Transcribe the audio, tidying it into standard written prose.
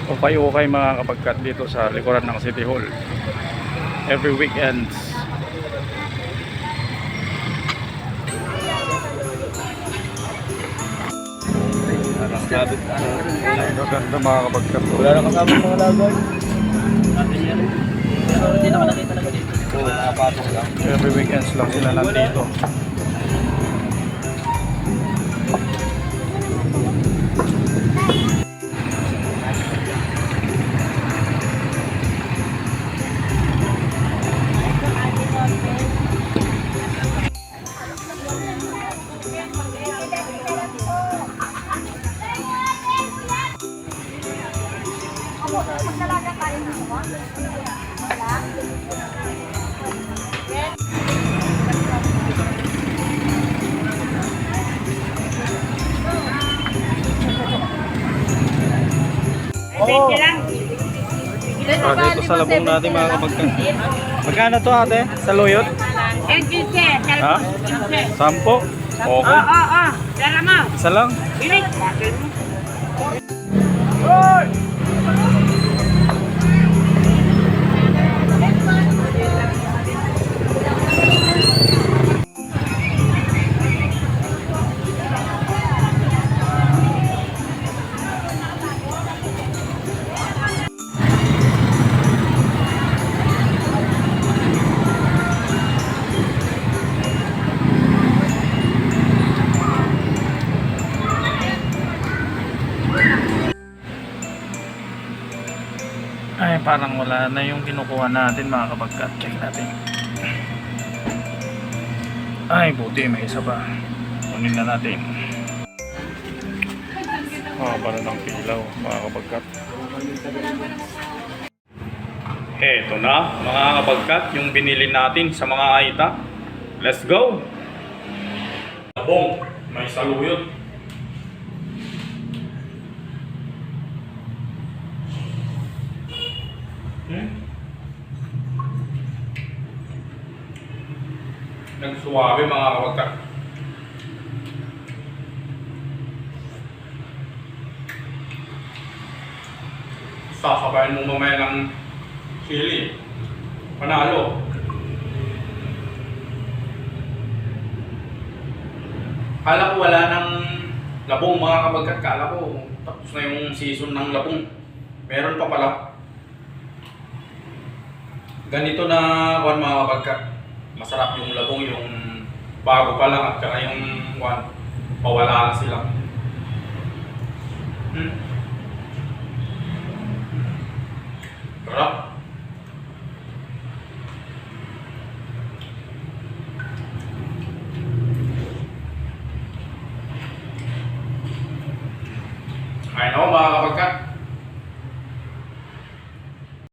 Okay mga kapagkat dito sa likuran ng City Hall every weekends. Ito ganda mga kapagkat. Wala na kasama mga lagay. Natin yan. Pero hindi nakalagay talaga dito. Oo, nakapatong lang. Every weekends lang sila nandito. Dito sa labong natin mga kapagkat. Magkano to ate? Sa luyot? Ha? 10? Okay. Isa lang? Ay, parang wala na yung kinukuha natin mga kapagkat. Check natin. Ay, buti may isa pa. Kunin na natin. Para ng pilaw mga kapagkat. Eto na mga kapagkat, yung binili natin sa mga aita. Let's go! Labong, may saluyot. Nagsuwabe mga kapagkat. Sasabayan mo mamaya ng chili. Panalo. Kala ko wala ng labong mga kapagkat. Kala ko tapos na yung season ng labong. Meron pa pala. Ganito na mga kapagkat. Masarap yung labong, yung bago pa lang at saka yung pawala na sila. Sarap. Ayun ako mga